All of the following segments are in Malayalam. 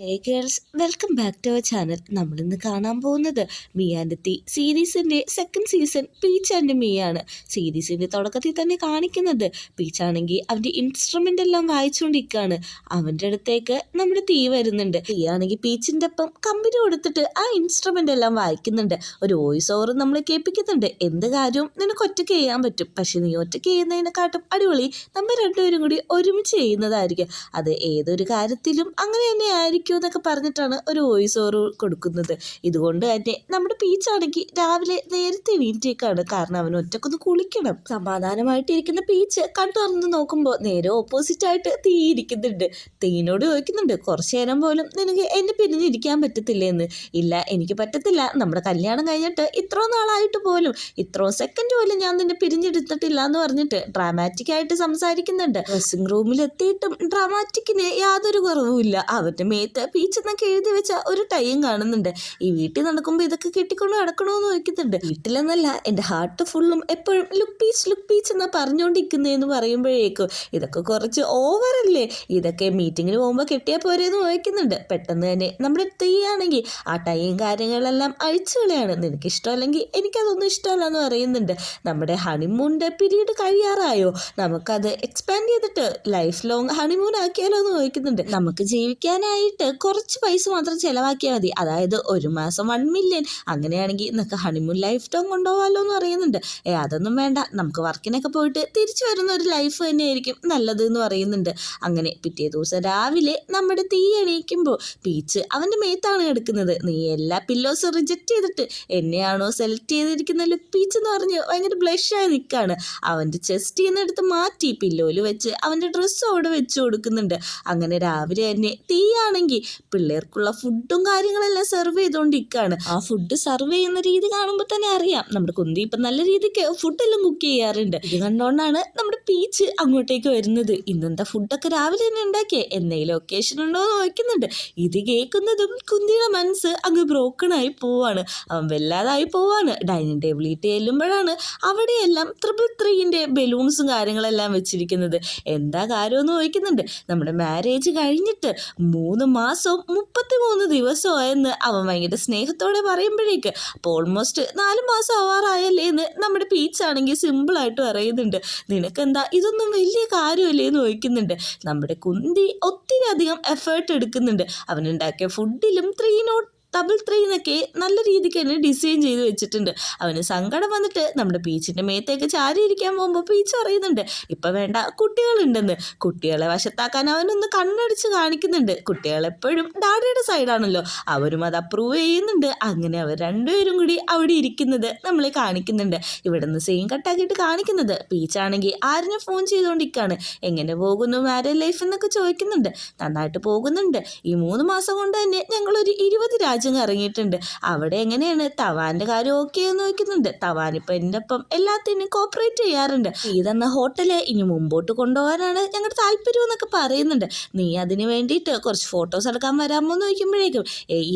Hey girls, welcome back to our channel. നമ്മളിന്ന് കാണാൻ പോകുന്നത് മീ ആൻഡ് തീ സീരീസിൻ്റെ second season peach and me ആണ്. സീരീസിൻ്റെ തുടക്കത്തിൽ തന്നെ കാണിക്കുന്നത് പീച്ചാണെങ്കിൽ അവൻ്റെ ഇൻസ്ട്രുമെൻ്റ് എല്ലാം വായിച്ചുകൊണ്ടിരിക്കുകയാണ്. അവൻ്റെ അടുത്തേക്ക് നമ്മുടെ തീ വരുന്നുണ്ട്. തീ ആണെങ്കിൽ പീച്ചിൻ്റെ ഒപ്പം കമ്പനി കൊടുത്തിട്ട് ആ ഇൻസ്ട്രുമെൻ്റ് എല്ലാം വായിക്കുന്നുണ്ട്. ഒരു വോയിസ് ഓവർ നമ്മൾ കേൾപ്പിക്കുന്നുണ്ട്. എന്ത് കാര്യവും നിനക്ക് ഒറ്റയ്ക്ക് ചെയ്യാൻ പറ്റും, പക്ഷെ നീ ഒറ്റയ്ക്ക് ചെയ്യുന്നതിനെക്കാട്ടും അടിപൊളി നമ്മൾ രണ്ടുപേരും കൂടി ഒരുമിച്ച് ചെയ്യുന്നതായിരിക്കും. അത് ഏതൊരു കാര്യത്തിലും അങ്ങനെ തന്നെ ആയിരിക്കും എന്നൊക്കെ പറഞ്ഞിട്ടാണ് ഒരു വോയിസ് ഓവർ കൊടുക്കുന്നത്. ഇതുകൊണ്ട് തന്നെ നമ്മുടെ പീച്ചാണെങ്കിൽ രാവിലെ നേരത്തെ വീട്ടിലേക്കാണ്. കാരണം അവൻ ഒറ്റക്കൊന്ന് കുളിക്കണം. സമാധാനമായിട്ടിരിക്കുന്ന പീച്ച് കണ്ടു തുറന്ന് നോക്കുമ്പോൾ നേരെ ഓപ്പോസിറ്റ് ആയിട്ട് തീ ഇരിക്കുന്നുണ്ട്. തീനോട് ചോദിക്കുന്നുണ്ട്, കുറച്ചു നേരം പോലും നിനക്ക് എന്നെ പിരിഞ്ഞിരിക്കാൻ പറ്റത്തില്ലെന്ന്. ഇല്ല, എനിക്ക് പറ്റത്തില്ല. നമ്മുടെ കല്യാണം കഴിഞ്ഞിട്ട് ഇത്രോ നാളായിട്ട് പോലും ഇത്രോ സെക്കൻഡ് പോലും ഞാൻ നിന്നെ പിരിഞ്ഞെടുത്തിട്ടില്ല എന്ന് പറഞ്ഞിട്ട് ഡ്രാമാറ്റിക് ആയിട്ട് സംസാരിക്കുന്നുണ്ട്. ഡ്രസ്സിംഗ് റൂമിൽ എത്തിയിട്ടും ഡ്രാമാറ്റിക്കിന് യാതൊരു കുറവുമില്ല. അവന്റെ മേത്ത് പീച്ച് എന്നൊക്കെ എഴുതി വെച്ച ഒരു ടൈം കാണുന്നുണ്ട്. ഈ വീട്ടിൽ നടക്കുമ്പോൾ ഇതൊക്കെ കെട്ടിക്കൊണ്ട് നടക്കണമെന്ന് ചോദിക്കുന്നുണ്ട്. വീട്ടിലെന്നല്ല, എൻ്റെ ഹാർട്ട് ഫുള്ളും എപ്പോഴും ലുക്ക് പീച്ച് എന്നാ പറഞ്ഞുകൊണ്ടിരിക്കുന്നതെന്ന് പറയുമ്പോഴേക്കും ഇതൊക്കെ കുറച്ച് ഓവറല്ലേ, ഇതൊക്കെ മീറ്റിങ്ങിന് പോകുമ്പോൾ കെട്ടിയാൽ പോരെന്ന് ചോദിക്കുന്നുണ്ട്. പെട്ടെന്ന് തന്നെ നമ്മുടെ തീയാണെങ്കിൽ ആ ടൈം കാര്യങ്ങളെല്ലാം അഴിച്ചു കളയാണ്. നിനക്ക് ഇഷ്ടമല്ലെങ്കിൽ എനിക്കതൊന്നും ഇഷ്ടമല്ല എന്ന് പറയുന്നുണ്ട്. നമ്മുടെ ഹണിമൂണിൻ്റെ പീരീഡ് കഴിയാറായോ, നമുക്കത് എക്സ്പാൻഡ് ചെയ്തിട്ട് ലൈഫ് ലോങ് ഹണിമൂൺ ആക്കിയാലോ എന്ന് ചോദിക്കുന്നുണ്ട്. നമുക്ക് ജീവിക്കാനായിട്ട് കുറച്ച് പൈസ മാത്രം ചിലവാക്കിയാൽ മതി, അതായത് ഒരു മാസം 1 മില്യൺ. അങ്ങനെയാണെങ്കിൽ നമുക്ക് ഹണിമൂൺ ലൈഫ് ടൈം കൊണ്ടുപോകാമല്ലോ എന്ന് പറയുന്നുണ്ട്. അതൊന്നും വേണ്ട, നമുക്ക് വർക്കിനൊക്കെ പോയിട്ട് തിരിച്ചു വരുന്ന ഒരു ലൈഫ് തന്നെയായിരിക്കും നല്ലത് എന്ന് പറയുന്നുണ്ട്. അങ്ങനെ പിറ്റേ ദിവസം രാവിലെ നമ്മുടെ തീ എണീക്കുമ്പോൾ പീച്ച് അവൻ്റെ മേത്താണ് കിടക്കുന്നത്. നീ എല്ലാ പില്ലോസും റിജക്റ്റ് ചെയ്തിട്ട് എന്നെയാണോ സെലക്ട് ചെയ്തിരിക്കുന്ന ലുക്ക് പീച്ച് എന്ന് പറഞ്ഞ് ഭയങ്കര ബ്ലഷായി നിൽക്കുകയാണ്. അവൻ്റെ ചെസ്റ്റിൽ നിന്ന് എടുത്ത് മാറ്റി പില്ലോയിൽ വെച്ച് അവൻ്റെ ഡ്രസ്സും അവിടെ വെച്ച് കൊടുക്കുന്നുണ്ട്. അങ്ങനെ രാവിലെ തന്നെ തീയാണെങ്കിൽ പിള്ളേർക്കുള്ള ഫുഡും കാര്യങ്ങളെല്ലാം സെർവ് ചെയ്തുകൊണ്ടിരിക്കുകയാണ്. ആ ഫുഡ് സെർവ് ചെയ്യുന്ന രീതി കാണുമ്പോൾ തന്നെ അറിയാം നമ്മുടെ കുന്തി ഇപ്പം നല്ല രീതിക്ക് ഫുഡെല്ലാം കുക്ക് ചെയ്യാറുണ്ട്. ഇത് കണ്ടുകൊണ്ടാണ് നമ്മുടെ പീച്ച് അങ്ങോട്ടേക്ക് വരുന്നത്. ഇന്നെന്താ ഫുഡൊക്കെ രാവിലെ തന്നെ ഉണ്ടാക്കിയേ, എന്തെങ്കിലും ഒക്കേഷൻ ഉണ്ടോ എന്ന് ചോദിക്കുന്നുണ്ട്. ഇത് കേൾക്കുന്നതും കുന്തിയുടെ മനസ്സ് അങ്ങ് ബ്രോക്കണായി പോവാണ്. അവൻ വല്ലാതായി പോവാണ്. ഡൈനിങ് ടേബിളിൽ ചെല്ലുമ്പോഴാണ് അവിടെയെല്ലാം 333 ബലൂൺസും കാര്യങ്ങളെല്ലാം വെച്ചിരിക്കുന്നത്. എന്താ കാര്യമെന്ന് ചോദിക്കുന്നുണ്ട്. നമ്മുടെ മാരേജ് കഴിഞ്ഞിട്ട് 3 മാസവും 33 ദിവസമായെന്ന് അവൻ ഭയങ്കര സ്നേഹത്തോടെ പറയുമ്പോഴേക്ക് അപ്പോൾ ഓൾമോസ്റ്റ് 4 മാസം ആവാറായല്ലേ എന്ന് നമ്മുടെ പീച്ചാണെങ്കിൽ സിമ്പിളായിട്ട് പറയുന്നുണ്ട്. നിനക്കെന്താ ഇതൊന്നും വലിയ കാര്യമല്ലേ എന്ന് ചോദിക്കുന്നുണ്ട്. നമ്മുടെ കുന്തി ഒത്തിരി അധികം എഫേർട്ട് എടുക്കുന്നുണ്ട്. അവനുണ്ടാക്കിയ ഫുഡിലും 303 എന്നൊക്കെ നല്ല രീതിക്ക് തന്നെ ഡിസൈൻ ചെയ്ത് വെച്ചിട്ടുണ്ട്. അവന് സങ്കടം വന്നിട്ട് നമ്മുടെ പീച്ചിൻ്റെ മേത്തേക്ക് ചാരിയിരിക്കാൻ പോകുമ്പോൾ പീച്ച് പറയുന്നുണ്ട്, ഇപ്പം വേണ്ട, കുട്ടികളുണ്ടെന്ന്. കുട്ടികളെ വശത്താക്കാൻ അവനൊന്ന് കണ്ണടിച്ച് കാണിക്കുന്നുണ്ട്. കുട്ടികളെപ്പോഴും ഡാഡിയുടെ സൈഡാണല്ലോ, അവരും അത് അപ്രൂവ് ചെയ്യുന്നുണ്ട്. അങ്ങനെ അവർ രണ്ടുപേരും കൂടി അവിടെ ഇരിക്കുന്നത് നമ്മളെ കാണിക്കുന്നുണ്ട്. ഇവിടെ നിന്ന് സെയിം കട്ടാക്കിയിട്ട് കാണിക്കുന്നത് പീച്ചാണെങ്കിൽ ആരിനെ ഫോൺ ചെയ്തുകൊണ്ടിരിക്കുകയാണ്. എങ്ങനെ പോകുന്നു മാരേജ് ലൈഫ് എന്നൊക്കെ ചോദിക്കുന്നുണ്ട്. നന്നായിട്ട് പോകുന്നുണ്ട്. ഈ 3 മാസം കൊണ്ട് തന്നെ ഞങ്ങളൊരു 20 രാജ്യം ഇറങ്ങിയിട്ടുണ്ട്. അവിടെ എങ്ങനെയാണ് തവാൻ്റെ കാര്യം ഓക്കെ എന്ന് നോക്കുന്നുണ്ട്. തവാൻ ഇപ്പം എൻ്റെ ഒപ്പം എല്ലാത്തിനും കോപ്പറേറ്റ് ചെയ്യാറുണ്ട്. ഇതെന്ന ഹോട്ടല് ഇനി മുമ്പോട്ട് കൊണ്ടുപോകാനാണ് ഞങ്ങളുടെ താല്പര്യം എന്നൊക്കെ പറയുന്നുണ്ട്. നീ അതിന് വേണ്ടിയിട്ട് കുറച്ച് ഫോട്ടോസ് എടുക്കാൻ വരാമോ എന്ന് ചോദിക്കുമ്പോഴേക്കും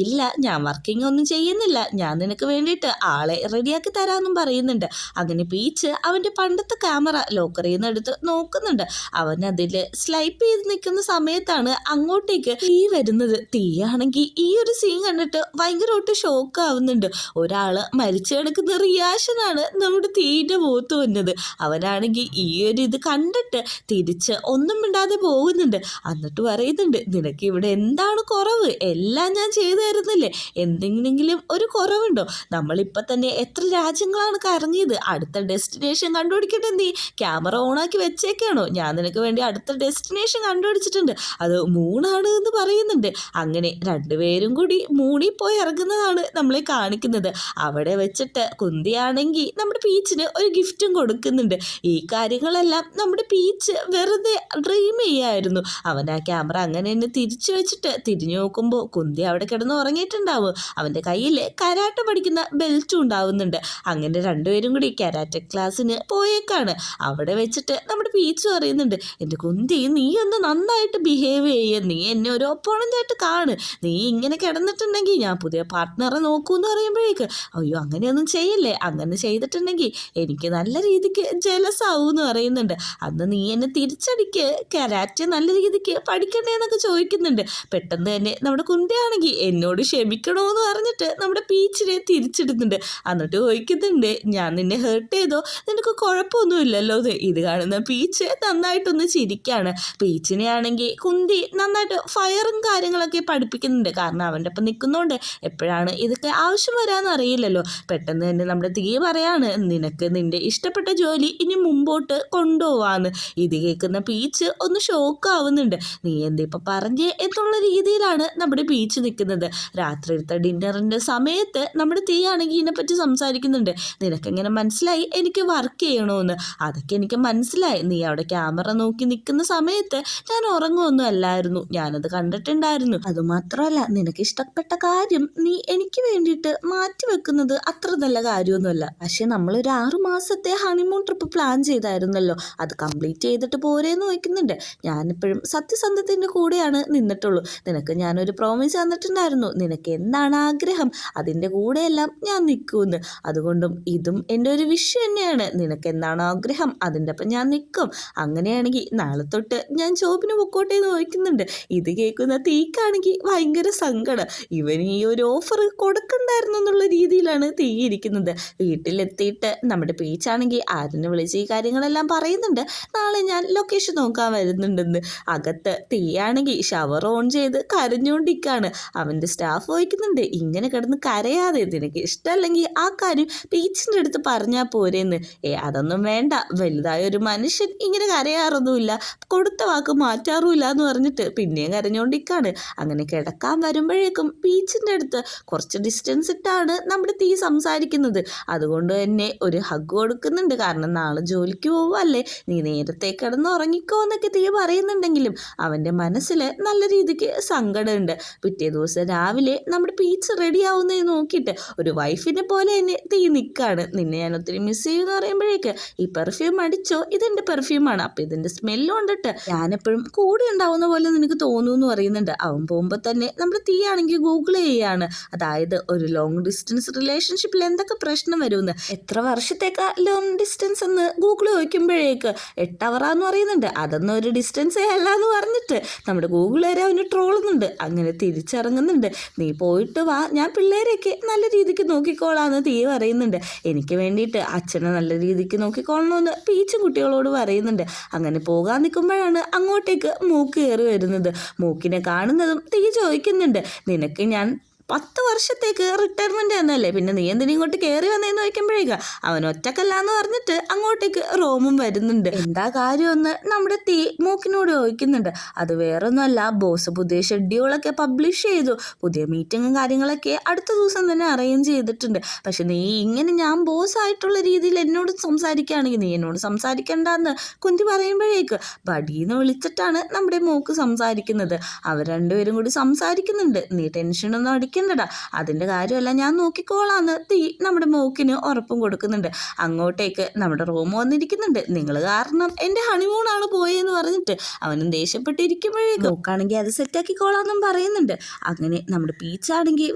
ഇല്ല, ഞാൻ വർക്കിംഗ് ഒന്നും ചെയ്യുന്നില്ല, ഞാൻ നിനക്ക് വേണ്ടിയിട്ട് ആളെ റെഡിയാക്കി തരാമെന്നും പറയുന്നുണ്ട്. അങ്ങനെ പീച്ച് അവൻ്റെ പണ്ടത്തെ ക്യാമറ ലോക്കറിൽ നിന്ന് എടുത്ത് നോക്കുന്നുണ്ട്. അവൻ അതിൽ സ്ലൈപ്പ് ചെയ്ത് നിൽക്കുന്ന സമയത്താണ് അങ്ങോട്ടേക്ക് തീ വരുന്നത്. തീയാണെങ്കിൽ ഈ ഒരു സീൻ കണ്ടിട്ട് ഭയങ്കരമായിട്ട് ഷോക്ക് ആവുന്നുണ്ട്. ഒരാൾ മരിച്ചു കിടക്കുന്ന റിയാക്ഷനാണ് നമ്മുടെ തീൻ്റെ മുഖത്ത് വന്നത്. അവനാണെങ്കിൽ ഈ ഒരു ഇത് കണ്ടിട്ട് തിരിച്ച് ഒന്നും മിണ്ടാതെ പോകുന്നുണ്ട്. എന്നിട്ട് പറയുന്നുണ്ട്, നിനക്ക് ഇവിടെ എന്താണ് കുറവ്, എല്ലാം ഞാൻ ചെയ്തു തരുന്നില്ലേ, എന്തെങ്കിലും ഒരു കുറവുണ്ടോ? നമ്മളിപ്പോൾ തന്നെ എത്ര രാജ്യങ്ങളാണ് കറങ്ങിയത്, അടുത്ത ഡെസ്റ്റിനേഷൻ കണ്ടുപിടിക്കട്ടെ. നീ ക്യാമറ ഓണാക്കി വെച്ചേക്കാണോ? ഞാൻ നിനക്ക് വേണ്ടി അടുത്ത ഡെസ്റ്റിനേഷൻ കണ്ടുപിടിച്ചിട്ടുണ്ട്, അത് മൂണാണ് എന്ന് പറയുന്നുണ്ട്. അങ്ങനെ രണ്ടുപേരും കൂടി മൂണിൽ പോയി ഇറങ്ങുന്നതാണ് നമ്മളെ കാണിക്കുന്നത്. അവിടെ വെച്ചിട്ട് കുന്തിയാണെങ്കിൽ നമ്മുടെ പീച്ചിന് ഒരു ഗിഫ്റ്റും കൊടുക്കുന്നുണ്ട്. ഈ കാര്യങ്ങളെല്ലാം നമ്മുടെ പീച്ച് വെറുതെ ഡ്രീം ചെയ്യായിരുന്നു. അവൻ ആ ക്യാമറ അങ്ങനെ തന്നെ തിരിച്ചു വെച്ചിട്ട് തിരിഞ്ഞു നോക്കുമ്പോൾ കുന്തി അവിടെ കിടന്ന് ഉറങ്ങിയിട്ടുണ്ടാവും. അവൻ്റെ കയ്യിൽ കരാട്ട പഠിക്കുന്ന ബെൽറ്റും ഉണ്ടാവുന്നുണ്ട്. അങ്ങനെ രണ്ടുപേരും കൂടി കരാട്ടെ ക്ലാസ്സിന് പോയേക്കാണ്. അവിടെ വെച്ചിട്ട് നമ്മുടെ പീച്ച് പറയുന്നുണ്ട്, എൻ്റെ കുന്തി നീ ഒന്ന് നന്നായിട്ട് ബിഹേവ് ചെയ്യുക, നീ എന്നെ ഒരു ഒപ്പോണൻ്റായിട്ട് കാണ്, നീ ഇങ്ങനെ കിടന്നിട്ടുണ്ടെങ്കിൽ തീയാണെങ്കിൽ ഞാൻ പുതിയ പാർട്ട്ണറെ നോക്കൂ എന്ന് പറയുമ്പോഴേക്ക് അയ്യോ അങ്ങനെയൊന്നും ചെയ്യില്ലേ, അങ്ങനെ ചെയ്തിട്ടുണ്ടെങ്കിൽ എനിക്ക് നല്ല രീതിക്ക് ജലസ് ആവും എന്ന് പറയുന്നുണ്ട്. അന്ന് നീ എന്നെ തിരിച്ചടിക്ക്, കരാറ്റെ നല്ല രീതിക്ക് പഠിക്കണ്ടേ എന്നൊക്കെ ചോദിക്കുന്നുണ്ട്. പെട്ടെന്ന് തന്നെ നമ്മുടെ കുന്തിയാണെങ്കിൽ എന്നോട് ക്ഷമിക്കണോ എന്ന് പറഞ്ഞിട്ട് നമ്മുടെ പീച്ചിനെ തിരിച്ചിടുന്നുണ്ട്. എന്നിട്ട് ചോദിക്കുന്നുണ്ട് ഞാൻ നിന്നെ ഹേർട്ട് ചെയ്തോ, നിനക്ക് കുഴപ്പമൊന്നുമില്ലല്ലോ എന്ന്. ഇത് കാണുന്ന പീച്ച് നന്നായിട്ടൊന്ന് ചിരിക്കുകയാണ്. പീച്ചിനെ ആണെങ്കിൽ കുന്തി നന്നായിട്ട് ഫയറും കാര്യങ്ങളൊക്കെ പഠിപ്പിക്കുന്നുണ്ട്. കാരണം അവൻ്റെ ഒപ്പം നിൽക്കുന്നതുകൊണ്ട് എപ്പോഴാണ് ഇതൊക്കെ ആവശ്യം വരാമെന്ന് അറിയില്ലല്ലോ. പെട്ടെന്ന് തന്നെ നമ്മുടെ തീ പറയാണ് നിനക്ക് നിൻ്റെ ഇഷ്ടപ്പെട്ട ജോലി ഇനി മുമ്പോട്ട് കൊണ്ടുപോവാന്ന്. ഇത് കേൾക്കുന്ന പീച്ച് ഒന്ന് ഷോക്കാവുന്നുണ്ട്. നീ എന്തിപ്പോൾ പറഞ്ഞേ എന്നുള്ള രീതിയിലാണ് നമ്മുടെ പീച്ച് നിൽക്കുന്നത്. രാത്രിയിലത്തെ ഡിന്നറിൻ്റെ സമയത്ത് നമ്മുടെ തീ ആണെങ്കിൽ ഇതിനെപ്പറ്റി സംസാരിക്കുന്നുണ്ട്. നിനക്കെങ്ങനെ മനസ്സിലായി എനിക്ക് വർക്ക് ചെയ്യണമെന്ന്? അതൊക്കെ എനിക്ക് മനസ്സിലായി. നീ അവിടെ ക്യാമറ നോക്കി നിൽക്കുന്ന സമയത്ത് ഞാൻ ഉറങ്ങുമൊന്നും അല്ലായിരുന്നു, ഞാനത് കണ്ടിട്ടുണ്ടായിരുന്നു. അതുമാത്രമല്ല നിനക്ക് ഇഷ്ടപ്പെട്ട കാര്യം നീ എനിക്ക് വേണ്ടിയിട്ട് മാറ്റി വെക്കുന്നത് അത്ര നല്ല കാര്യമൊന്നുമല്ല. പക്ഷെ നമ്മളൊരു 6 മാസത്തെ ഹണിമൂൺ ട്രിപ്പ് പ്ലാൻ ചെയ്തായിരുന്നല്ലോ, അത് കംപ്ലീറ്റ് ചെയ്തിട്ട് പോരേന്ന് ചോദിക്കുന്നുണ്ട്. ഞാനിപ്പോഴും സത്യസന്ധത്തിൻ്റെ കൂടെയാണ് നിന്നിട്ടുള്ളൂ. നിനക്ക് ഞാനൊരു പ്രോമിസ് തന്നിട്ടുണ്ടായിരുന്നു, നിനക്ക് എന്താണ് ആഗ്രഹം അതിൻ്റെ കൂടെയെല്ലാം ഞാൻ നിൽക്കുമെന്ന്. അതുകൊണ്ടും ഇതും എൻ്റെ ഒരു വിഷ് തന്നെയാണ്. നിനക്ക് എന്താണോ ആഗ്രഹം അതിൻ്റെ ഒപ്പം ഞാൻ നിൽക്കും. അങ്ങനെയാണെങ്കിൽ നാളെ തൊട്ട് ഞാൻ ജോബിന് പൊക്കോട്ടെ എന്ന് ചോദിക്കുന്നുണ്ട്. ഇത് കേൾക്കുന്ന തീക്കാണെങ്കിൽ ഭയങ്കര സങ്കടം. ഇവന് ഈ ഒരു ഓഫർ കൊടുക്കണ്ടായിരുന്നു എന്നുള്ള രീതിയിലാണ് തീ ഇരിക്കുന്നത്. വീട്ടിലെത്തിയിട്ട് നമ്മുടെ പീച്ചാണെങ്കിൽ ആരിനെ വിളിച്ച് ഈ കാര്യങ്ങളെല്ലാം പറയുന്നുണ്ട്. നാളെ ഞാൻ ലൊക്കേഷൻ നോക്കാൻ വരുന്നുണ്ടെന്ന്. അകത്ത് തീയാണെങ്കിൽ ഷവർ ഓൺ ചെയ്ത് കരഞ്ഞുകൊണ്ടിരിക്കുകയാണ്. അവൻ്റെ സ്റ്റാഫ് ചോദിക്കുന്നുണ്ട് ഇങ്ങനെ കിടന്ന് കരയാതെ, നിനക്ക് ഇഷ്ടമല്ലെങ്കിൽ ആ കാര്യം പീച്ചിൻ്റെ അടുത്ത് പറഞ്ഞാൽ പോരേന്ന്. അതൊന്നും വേണ്ട, വലുതായ ഒരു മനുഷ്യൻ ഇങ്ങനെ കരയാറൊന്നുമില്ല, കൊടുത്ത വാക്ക് മാറ്റാറുമില്ല എന്ന് പറഞ്ഞിട്ട് പിന്നെയും കരഞ്ഞുകൊണ്ടിരിക്കുകയാണ്. അങ്ങനെ കിടക്കാൻ വരുമ്പോഴേക്കും പീച്ചിൻ്റെ അടുത്ത് കുറച്ച് ഡിസ്റ്റൻസ് ഇട്ടാണ് നമ്മുടെ തീ സംസാരിക്കുന്നത്. അതുകൊണ്ട് തന്നെ ഒരു ഹഗ് കൊടുക്കുന്നുണ്ട്. കാരണം നാളെ ജോലിക്ക് പോവല്ലേ, നീ നേരത്തെ കിടന്ന് ഉറങ്ങിക്കോ എന്നൊക്കെ തീ പറയുന്നുണ്ടെങ്കിലും അവൻ്റെ മനസ്സിൽ നല്ല രീതിക്ക് സങ്കടമുണ്ട്. പിറ്റേ ദിവസം രാവിലെ നമ്മുടെ പീച്ച് റെഡി ആവുന്നതെന്ന് നോക്കിയിട്ട് ഒരു വൈഫിനെ പോലെ തന്നെ തീ നിൽക്കുകയാണ്. നിന്നെ ഞാൻ ഒത്തിരി മിസ് ചെയ്യുമെന്ന് പറയുമ്പോഴേക്ക് ഈ പെർഫ്യൂം അടിച്ചോ, ഇതെൻ്റെ പെർഫ്യൂമാണ്, അപ്പം ഇതിൻ്റെ സ്മെല്ല് കൊണ്ടിട്ട് ഞാനെപ്പോഴും കൂടെ ഉണ്ടാവുന്ന പോലെ നിനക്ക് തോന്നുമെന്ന് പറയുന്നുണ്ട്. അവൻ പോകുമ്പോൾ തന്നെ നമ്മുടെ തീ ആണെങ്കിൽ ഗൂഗിൾ ചെയ്യാണ്, അതായത് ഒരു ലോങ് ഡിസ്റ്റൻസ് റിലേഷൻഷിപ്പിൽ എന്തൊക്കെ പ്രശ്നം വരുമെന്ന്. എത്ര വർഷത്തേക്കാ ലോങ് ഡിസ്റ്റൻസ് എന്ന് ഗൂഗിൾ ചോദിക്കുമ്പോഴേക്ക് 8 അവറാന്ന് പറയുന്നുണ്ട്. അതൊന്നും ഒരു ഡിസ്റ്റൻസേ അല്ല എന്ന് പറഞ്ഞിട്ട് നമ്മുടെ ഗൂഗിൾ വരെ അവന് ട്രോളുന്നുണ്ട്. അങ്ങനെ തിരിച്ചിറങ്ങുന്നുണ്ട്. നീ പോയിട്ട് വാ, ഞാൻ പിള്ളേരെയൊക്കെ നല്ല രീതിക്ക് നോക്കിക്കോളാന്ന് തീ പറയുന്നുണ്ട്. എനിക്ക് വേണ്ടിയിട്ട് അച്ഛനെ നല്ല രീതിക്ക് നോക്കിക്കോളണമെന്ന് പീച്ചും കുട്ടികളോട് പറയുന്നുണ്ട്. അങ്ങനെ പോകാൻ നിൽക്കുമ്പോഴാണ് അങ്ങോട്ടേക്ക് മൂക്ക് കയറി വരുന്നത്. മൂക്കിനെ കാണുന്നതും തീ ചോദിക്കുന്നുണ്ട് നിനക്ക് ഞാൻ 10 വർഷത്തേക്ക് റിട്ടയർമെൻറ്റ് എന്നല്ലേ, പിന്നെ നീ എന്തിനും ഇങ്ങോട്ട് കയറി വന്നതെന്ന് ചോദിക്കുമ്പോഴേക്ക് അവൻ ഒറ്റക്കല്ലാന്ന് പറഞ്ഞിട്ട് അങ്ങോട്ടേക്ക് റോമും വരുന്നുണ്ട്. എന്താ കാര്യമെന്ന് നമ്മുടെ തീ മൂക്കിനോട് ചോദിക്കുന്നുണ്ട്. അത് വേറൊന്നുമല്ല, ബോസ് പുതിയ ഷെഡ്യൂളൊക്കെ പബ്ലിഷ് ചെയ്തു, പുതിയ മീറ്റിങ്ങും കാര്യങ്ങളൊക്കെ അടുത്ത ദിവസം തന്നെ അറേഞ്ച് ചെയ്തിട്ടുണ്ട്. പക്ഷെ നീ ഇങ്ങനെ ഞാൻ ബോസ് ആയിട്ടുള്ള രീതിയിൽ എന്നോട് സംസാരിക്കുകയാണെങ്കിൽ നീ എന്നോട് സംസാരിക്കണ്ടെന്ന് കുന്തി പറയുമ്പോഴേക്ക് ബഡീന്ന് വിളിച്ചിട്ടാണ് നമ്മുടെ മൂക്ക് സംസാരിക്കുന്നത്. അവർ രണ്ടുപേരും കൂടി സംസാരിക്കുന്നുണ്ട്. നീ ടെൻഷനൊന്നും അടിക്കണ്ടടാ, അതിൻ്റെ കാര്യമല്ല ഞാൻ നോക്കിക്കോളാന്ന് തീ നമ്മുടെ മൂക്കിന് ഉറപ്പും കൊടുക്കുന്നുണ്ട്. അങ്ങോട്ടേക്ക് നമ്മുടെ റൂം വന്നിരിക്കുന്നുണ്ട്. നിങ്ങൾ കാരണം എൻ്റെ ഹണിമൂണാണ് പോയെന്ന് പറഞ്ഞിട്ട് അവനും ദേഷ്യപ്പെട്ടിരിക്കുമ്പോഴേക്കും നോക്കാണെങ്കിൽ അത് സെറ്റാക്കിക്കോളാന്നും പറയുന്നുണ്ട്. അങ്ങനെ നമ്മുടെ പീച്ചാണെങ്കിൽ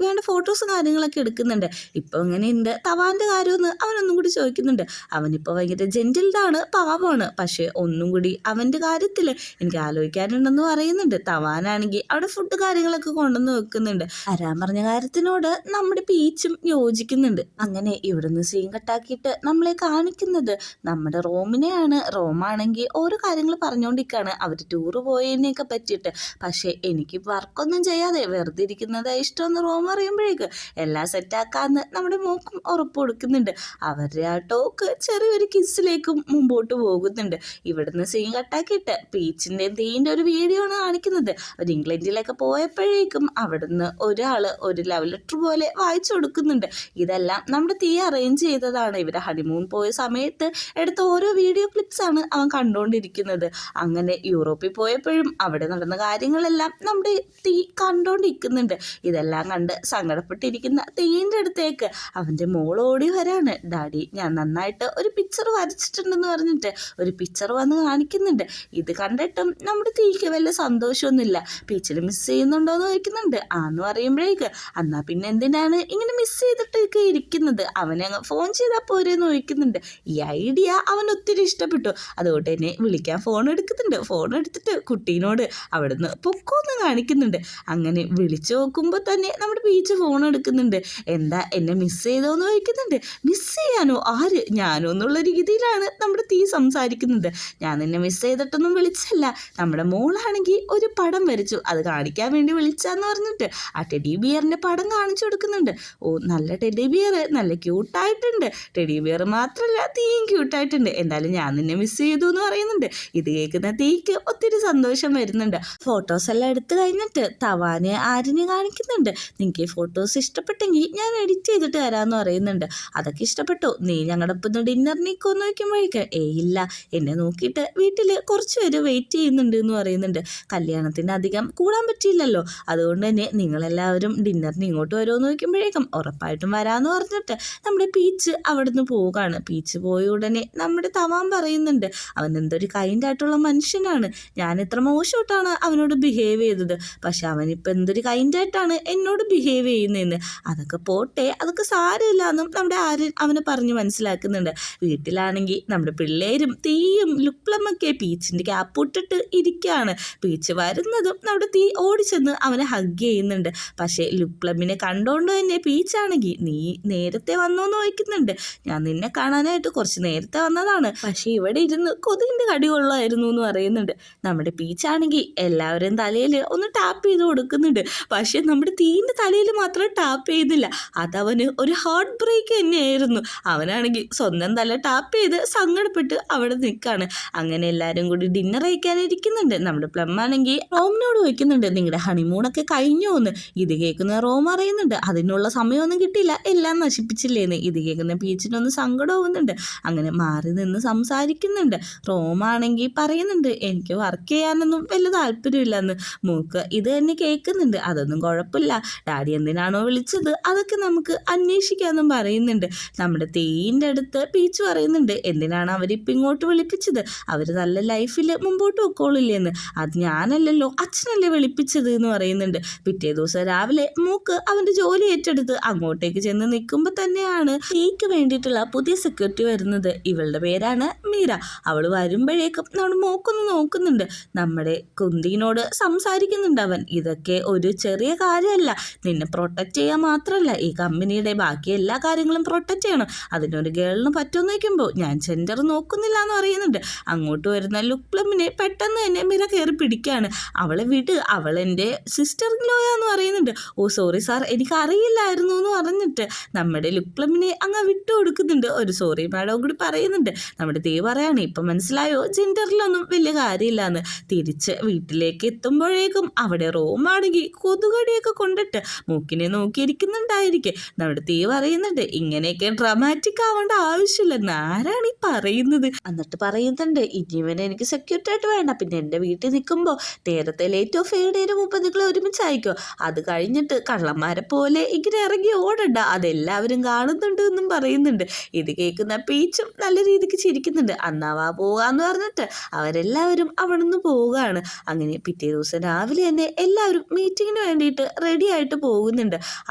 വേണ്ട ഫോട്ടോസും കാര്യങ്ങളൊക്കെ എടുക്കുന്നുണ്ട്. ഇപ്പോൾ ഇങ്ങനെയുണ്ട് തവാൻ്റെ കാര്യമെന്ന് അവനൊന്നും കൂടി ചോദിക്കുന്നുണ്ട്. അവനിപ്പോൾ ഭയങ്കര ജെൻറ്റിൽഡാണ്, പാവമാണ്, പക്ഷേ ഒന്നും കൂടി അവൻ്റെ കാര്യത്തിൽ എനിക്ക് ആലോചിക്കാനുണ്ടെന്ന് പറയുന്നുണ്ട്. തവാനാണെങ്കിൽ അവിടെ ഫുഡ് കാര്യങ്ങളൊക്കെ കൊണ്ടുവന്ന് വെക്കുന്നുണ്ട്. വരാൻ പറഞ്ഞ കാര്യത്തിനോട് നമ്മുടെ പീച്ചും യോജിക്കുന്നുണ്ട്. അങ്ങനെ ഇവിടുന്ന് സീൻ കട്ടാക്കിയിട്ട് നമ്മളെ കാണിക്കുന്നത് നമ്മുടെ റോമിനെയാണ്. റോമാണെങ്കിൽ ഓരോ കാര്യങ്ങൾ പറഞ്ഞുകൊണ്ടിരിക്കുകയാണ് അവർ ടൂറ് പോയതിനെയൊക്കെ പറ്റിയിട്ട്. പക്ഷേ എനിക്ക് വർക്കൊന്നും ചെയ്യാതെ വെറുതെ ഇരിക്കുന്നത് ഇഷ്ടമെന്ന് റോം അറിയുമ്പോഴേക്ക് എല്ലാം സെറ്റാക്കാമെന്ന് നമ്മുടെ മോക്കും ഉറപ്പ് കൊടുക്കുന്നുണ്ട്. അവരുടെ ആ ടോക്ക് ചെറിയൊരു കിസ്സിലേക്കും മുമ്പോട്ട് പോകുന്നുണ്ട്. ഇവിടുന്ന് സീൻ കട്ടാക്കിയിട്ട് പീച്ചിൻ്റെ തീൻ്റെ ഒരു വീഡിയോ ആണ് കാണിക്കുന്നത്. അവർ ഇംഗ്ലണ്ടിലൊക്കെ പോയപ്പോഴേക്കും അവിടുന്ന് ഒരാൾ ഒരു ലവ് ലെറ്റർ പോലെ വായിച്ചു കൊടുക്കുന്നുണ്ട്. ഇതെല്ലാം നമ്മുടെ തീ അറേഞ്ച് ചെയ്തതാണ്. ഇവരെ ഹണിമൂൺ പോയ സമയത്ത് എടുത്ത ഓരോ വീഡിയോ ക്ലിപ്സാണ് അവൻ കണ്ടുകൊണ്ടിരിക്കുന്നത്. അങ്ങനെ യൂറോപ്പിൽ പോയപ്പോഴും അവിടെ നടന്ന കാര്യങ്ങളെല്ലാം നമ്മുടെ തീ കണ്ടുകൊണ്ടിരിക്കുന്നുണ്ട്. ഇതെല്ലാം കണ്ട് സങ്കടപ്പെട്ടിരിക്കുന്ന തീൻ്റെ അടുത്തേക്ക് അവൻ്റെ മോൾ ഓടി വരാണ്. ഡാഡി ഞാൻ നന്നായിട്ട് ഒരു പിക്ചർ വരച്ചിട്ടുണ്ടെന്ന് പറഞ്ഞിട്ട് ഒരു പിക്ചർ വന്ന് കാണിക്കുന്നുണ്ട്. ഇത് കണ്ടിട്ടും നമ്മുടെ തീക്ക് വലിയ സന്തോഷമൊന്നുമില്ല. പീച്ചിൽ മിസ് ചെയ്യുന്നുണ്ടോ എന്ന് ചോദിക്കുന്നുണ്ട്. ആന്ന് പറയുമ്പോഴേക്ക് എന്നാൽ പിന്നെ എന്തിനാണ് ഇങ്ങനെ മിസ് ചെയ്തിട്ടൊക്കെ ഇരിക്കുന്നത്, അവനെ അങ്ങ് ഫോൺ ചെയ്താൽ പോരെന്ന് ചോദിക്കുന്നുണ്ട്. ഈ ഐഡിയ അവൻ ഒത്തിരി ഇഷ്ടപ്പെട്ടു. അതുകൊണ്ട് തന്നെ വിളിക്കാൻ ഫോൺ എടുക്കുന്നുണ്ട്. ഫോൺ എടുത്തിട്ട് കുട്ടീനോട് അവിടുന്ന് പൊക്കോന്ന് കാണിക്കുന്നുണ്ട്. അങ്ങനെ വിളിച്ചു നോക്കുമ്പോൾ തന്നെ നമ്മുടെ പീച്ച് ഫോൺ എടുക്കുന്നുണ്ട്. എന്താ എന്നെ മിസ് ചെയ്തോന്ന് ചോദിക്കുന്നുണ്ട്. മിസ് ചെയ്യാനോ? ആര്? ഞാനോ എന്നുള്ള രീതിയിലാണ് നമ്മുടെ തീ സംസാരിക്കുന്നത്. ഞാൻ നിന്നെ മിസ് ചെയ്തിട്ടൊന്നും വിളിച്ചല്ല. നമ്മുടെ മോളാണെങ്കിൽ ഒരു പടം വരച്ചു, അത് കാണിക്കാൻ വേണ്ടി വിളിച്ചാന്ന് പറഞ്ഞിട്ട് ആ ടെഡി ബിയറിൻ്റെ പടം കാണിച്ചു കൊടുക്കുന്നുണ്ട്. ഓ, നല്ല ടെഡി ബിയർ, നല്ല ക്യൂട്ടായിട്ടുണ്ട്. ടെഡി ബിയർ മാത്രമല്ല, തീയും ക്യൂട്ടായിട്ടുണ്ട്. എന്തായാലും ഞാൻ നിന്നെ മിസ് ചെയ്തു എന്ന് പറയുന്നുണ്ട്. ഇത് കേൾക്കുന്ന തീക്ക് ഒത്തിരി സന്തോഷം വരുന്നുണ്ട്. ഫോട്ടോസ് എല്ലാം എടുത്തു കഴിഞ്ഞിട്ട് തവാനെ ആരിനെ കാണിക്കുന്നുണ്ട്. നിങ്ങൾക്ക് ഈ ഫോട്ടോസ് ഇഷ്ടപ്പെട്ടെങ്കിൽ ഞാൻ എഡിറ്റ് ചെയ്തിട്ട് തരാമെന്ന് പറയുന്നുണ്ട്. അതൊക്കെ ഇഷ്ടപ്പെട്ടു, നീ ഞങ്ങളുടെ ഒപ്പം ഡിന്നറിനേക്കോന്ന് നോക്കുമ്പോഴേക്ക് ഇല്ല, എന്നെ നോക്കിയിട്ട് വീട്ടിൽ കുറച്ച് പേര് വെയിറ്റ് ചെയ്യുന്നുണ്ട് എന്ന് പറയുന്നുണ്ട്. കല്യാണത്തിന് അധികം കൂടാൻ പറ്റിയില്ലല്ലോ, അതുകൊണ്ട് തന്നെ നിങ്ങളെല്ലാവരും ഡിന്നറിന് ഇങ്ങോട്ട് വരുമോ നോക്കുമ്പോഴേക്കും ഉറപ്പായിട്ടും വരാമെന്ന് പറഞ്ഞിട്ട് നമ്മുടെ പീച്ച് അവിടുന്ന് പോവുകയാണ്. പീച്ച് പോയ ഉടനെ നമ്മുടെ തവാൻ പറയുന്നുണ്ട്, അവൻ എന്തൊരു കൈൻഡ് ആയിട്ടുള്ള മനുഷ്യനാണ്, ഞാൻ എത്ര മോശമായിട്ടാണ് അവനോട് ബിഹേവ് ചെയ്തത്, പക്ഷെ അവനിപ്പോൾ എന്തൊരു കൈൻഡായിട്ടാണ് എന്നോട് ബിഹേവ് ചെയ്യുന്നതെന്ന്. അതൊക്കെ പോട്ടെ, അതൊക്കെ സാരമില്ല എന്നും നമ്മുടെ ആര്യൻ അവനെ പറഞ്ഞ് മനസ്സിലാക്കുന്നുണ്ട്. വീട്ടിലാണെങ്കിൽ നമ്മുടെ പിള്ളേരും തീയും ലുക്ലമൊക്കെ പീച്ചിൻ്റെ ക്യാപ്പ് ഇട്ടിട്ട് ഇരിക്കുകയാണ്. പീച്ച് വരുന്നതും നമ്മുടെ തീ ഓടിച്ചെന്ന് അവനെ ഹഗ് ചെയ്യുന്നുണ്ട്. പക്ഷേ ലുക്ലമിനെ കണ്ടുകൊണ്ട് തന്നെ പീച്ചാണെങ്കിൽ നീ നേരത്തെ വന്നോന്ന് ചോദിക്കുന്നുണ്ട്. ഞാൻ നിന്നെ കാണാനായിട്ട് കുറച്ച് നേരത്തെ വന്നതാണ്, പക്ഷേ ഇവിടെ ഇരുന്ന് കൊതുകിൻ്റെ കടി കൊള്ളായിരുന്നു എന്ന് പറയുന്നുണ്ട്. നമ്മുടെ പീച്ചാണെങ്കിൽ എല്ലാവരും തലയിൽ ഒന്ന് ടാപ്പ് ചെയ്ത് കൊടുക്കുന്നുണ്ട്. പക്ഷേ നമ്മുടെ തീൻ്റെ തലയിൽ മാത്രം ടാപ്പ് ചെയ്തില്ല. അതവന് ഒരു ഹാർട്ട് ബ്രേക്ക് തന്നെയായിരുന്നു. അവനാണെങ്കിൽ സ്വന്തം തല ടാപ്പ് ചെയ്ത് സങ്കടപ്പെട്ട് അവിടെ നിൽക്കുകയാണ്. അങ്ങനെ എല്ലാവരും കൂടി ഡിന്നർ കഴിക്കാനിരിക്കുന്നുണ്ട്. നമ്മുടെ പ്ലം ആണെങ്കിൽ റോമിനോട് ചോദിക്കുന്നുണ്ട്, നിങ്ങളുടെ ഹണിമൂണൊക്കെ കഴിഞ്ഞോ എന്ന്. ഇത് കേൾക്കുന്ന റോം അറിയുന്നുണ്ട്, അതിനുള്ള സമയമൊന്നും കിട്ടിയില്ല, എല്ലാം നശിപ്പിച്ചില്ലേന്ന്. ഇത് കേൾക്കുന്ന പീച്ചിനൊന്ന് സങ്കടമാവുന്നുണ്ട്. അങ്ങനെ മാറി നിന്ന് സംസാരിക്കുന്നുണ്ട്. റോമാണെങ്കിൽ പറയുന്നുണ്ട്, എനിക്ക് വർക്ക് ചെയ്യാനൊന്നും വലിയ താല്പര്യമില്ലെന്ന്. മൂക്ക് ഇത് തന്നെ കേൾക്കുന്നുണ്ട്. അതൊന്നും കുഴപ്പമില്ല, ഡാഡി എന്തിനാണോ വിളിച്ചത് അതൊക്കെ നമുക്ക് അന്വേഷിക്കാമെന്നും പറയുന്നുണ്ട്. നമ്മുടെ തേയിൻ്റെ അടുത്ത് പീച്ച് പറയുന്നുണ്ട്, എന്തിനാണ് അവരിപ്പം ഇങ്ങോട്ട് വിളിപ്പിച്ചത്, അവർ നല്ല ലൈഫിൽ മുമ്പോട്ട് വെക്കോളില്ലേന്ന്. അത് ഞാനല്ലല്ലോ, അച്ഛനല്ലേ വിളിപ്പിച്ചത് എന്ന് പറയുന്നുണ്ട്. പിറ്റേ ദിവസം രാവിലെ മൂക്ക് അവൻ്റെ ജോലി ഏറ്റെടുത്ത് അങ്ങോട്ടേക്ക് ചെന്ന് നിൽക്കുമ്പോൾ തന്നെയാണ് തീക്ക് വേണ്ടിയിട്ടുള്ള പുതിയ സെക്യൂരിറ്റി വരുന്നത്. ഇവളുടെ പേരാണ് മീര. അവൾ വരുമ്പോഴേക്കും നമ്മുടെ മൂക്കൊന്ന് നോക്കുന്നുണ്ട്. നമ്മുടെ കുന്തിനോട് സംസാരിക്കുന്നുണ്ട് അവൻ. ഇതൊക്കെ ഒരു ചെറിയ കാര്യമല്ല, നിന്നെ പ്രൊട്ടക്റ്റ് ചെയ്യാൻ മാത്രമല്ല ഈ കമ്പനിയുടെ ബാക്കി എല്ലാ കാര്യങ്ങളും പ്രൊട്ടക്റ്റ് ചെയ്യണം. അതിനൊരു ഗേളിന് പറ്റുമെന്ന് വയ്ക്കുമ്പോൾ ഞാൻ ജെൻഡർ നോക്കുന്നില്ല എന്ന് പറയുന്നുണ്ട്. അങ്ങോട്ട് വരുന്ന ലുക്ലമിനെ പെട്ടെന്ന് തന്നെ മിര കയറി പിടിക്കുകയാണ്. അവളെ വിട്, അവൾ എൻ്റെ സിസ്റ്റർ ഇൻലോയാന്ന് പറയുന്നുണ്ട്. ഓ സോറി സാർ, എനിക്ക് അറിയില്ലായിരുന്നു എന്ന് പറഞ്ഞിട്ട് നമ്മുടെ ലുക്ലമിനെ അങ്ങ് വിട്ടു കൊടുക്കുന്നുണ്ട്. ഒരു സോറി മാഡം കൂടി പറയുന്നുണ്ട്. നമ്മുടെ തീ പറയാണ്, ഇപ്പം മനസ്സിലായോ, ജെൻഡറിലൊന്നും വലിയ കാര്യമില്ലാന്ന്. തിരിച്ച് വീട്ടിലേക്ക് എത്തുമ്പോഴേക്കും അവിടെ റോമാണെങ്കിൽ കൊതുകടിയൊക്കെ കൊണ്ടിട്ട് മൂക്കിനെ നോക്കിയിരിക്കുന്നുണ്ടായിരിക്കും. നമ്മുടെ തീ പറയുന്നുണ്ട്, ഇങ്ങനെയൊക്കെ ഡ്രാമാറ്റിക് ആവേണ്ട ആവശ്യമില്ലെന്ന്. ആരാണ് ഈ പറയുന്നത്? എന്നിട്ട് പറയുന്നുണ്ട്, ഇനിവനെ എനിക്ക് സെക്യൂരിറ്റി ആയിട്ട് വേണ്ട, പിന്നെ എൻ്റെ വീട്ടിൽ നിൽക്കുമ്പോൾ നേരത്തെ ലേറ്റ് ഓഫ് ഫെയ്ഡിന് മുമ്പ് നിങ്ങൾ ഒരുമിച്ചായിക്കോ, അത് കഴിഞ്ഞിട്ട് കള്ളന്മാരെ പോലെ ഇങ്ങനെ ഇറങ്ങി ഓടണ്ട, അതെല്ലാവരും കാണുന്നുണ്ട് എന്നും പറയുന്നുണ്ട്. ഇത് കേൾക്കുന്ന പീച്ചും നല്ല രീതിക്ക് ചിരിക്കുന്നുണ്ട്. അന്നാവാ പോകാന്ന് പറഞ്ഞിട്ട് അവരെല്ലാവരും അവിടെ നിന്ന് പോവുകയാണ്. അങ്ങനെ പിറ്റേ ദിവസം രാവിലെ തന്നെ എല്ലാവരും മീറ്റിങ്ങിന് വേണ്ടിയിട്ട് റെഡി ആയിട്ട് പോകുന്നുണ്ട്.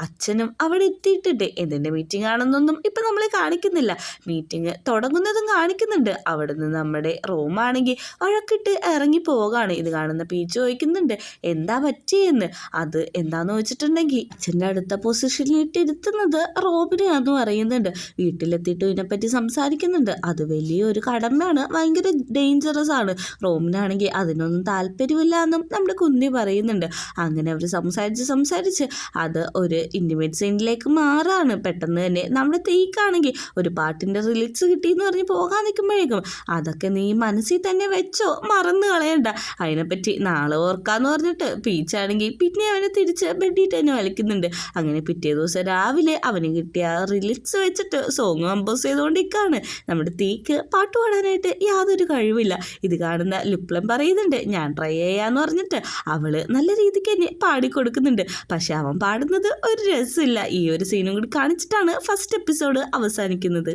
അച്ഛനും അവിടെ എത്തിയിട്ടുണ്ട്. എന്തിൻ്റെ മീറ്റിംഗ് ആണെന്നൊന്നും ഇപ്പം നമ്മളെ കാണിക്കുന്നില്ല. മീറ്റിംഗ് തുടങ്ങുന്നതും കാണിക്കുന്നുണ്ട്. അവിടെ നിന്ന് നമ്മുടെ റൂമാണെങ്കിൽ വഴക്കിട്ട് ഇറങ്ങി പോവുകയാണ്. ഇത് കാണുന്ന പീച്ച് ചോദിക്കുന്നുണ്ട്, എന്താ പറ്റിയെന്ന്. അത് എന്താന്ന് വെച്ചിട്ടുണ്ടെങ്കിൽ അച്ഛൻ്റെ അടുത്ത പൊസിഷനിലിട്ട് ഇരുത്തുന്നത് റോബിനെയാണെന്ന് പറയുന്നുണ്ട്. വീട്ടിലെത്തിയിട്ട് ഇതിനെപ്പറ്റി സംസാരിക്കുന്നുണ്ട്. അത് വലിയൊരു കടമ്പയാണ്, ഭയങ്കര ഡേഞ്ചറസ് ആണ്. റോമിനാണെങ്കിൽ അതിനൊന്നും താല്പര്യമില്ല എന്നും നമ്മുടെ കുന്തി പറയുന്നുണ്ട്. അങ്ങനെ അവർ സംസാരിച്ച് അത് ഒരു ഇൻറ്റിമേറ്റ് സീനിലേക്ക് മാറാണ്. പെട്ടെന്ന് തന്നെ നമ്മുടെ തീക്കാണെങ്കിൽ ഒരു പാട്ടിൻ്റെ റിലിക്സ് കിട്ടിയെന്ന് പറഞ്ഞ് പോകാൻ നിൽക്കുമ്പോഴേക്കും, അതൊക്കെ നീ മനസ്സിൽ തന്നെ വെച്ചോ, മറന്നു കളയണ്ട, അതിനെപ്പറ്റി നാളെ ഓർക്കാന്ന് പറഞ്ഞിട്ട് പീച്ചാണെങ്കിൽ പിന്നെ അവനെ തിരിച്ച് ബെഡിൽ തന്നെ വലിക്കുന്നുണ്ട്. അങ്ങനെ പിറ്റേ ദിവസം രാവിലെ അവന് കിട്ടിയ റിലിക്സ് വെച്ചിട്ട് സോങ് കമ്പോസ് ചെയ്തുകൊണ്ടിരിക്കുകയാണ്. നമ്മുടെ തീക്ക് പാട്ട് പാടാനായിട്ട് യാതൊരു കഴിവില്ല. ഇത് കാണുന്ന ലുപ്ലം പറയുന്നുണ്ട്, ഞാൻ ട്രൈ ചെയ്യാന്ന് പറഞ്ഞിട്ട് അവള് നല്ല രീതിക്ക് തന്നെ പാടിക്കൊടുക്കുന്നുണ്ട്. പക്ഷെ അവൻ പാടുന്നത് ഒരു രസമില്ല. ഈ ഒരു സീനും കൂടി കാണിച്ചിട്ടാണ് ഫസ്റ്റ് എപ്പിസോഡ് അവസാനിക്കുന്നത്.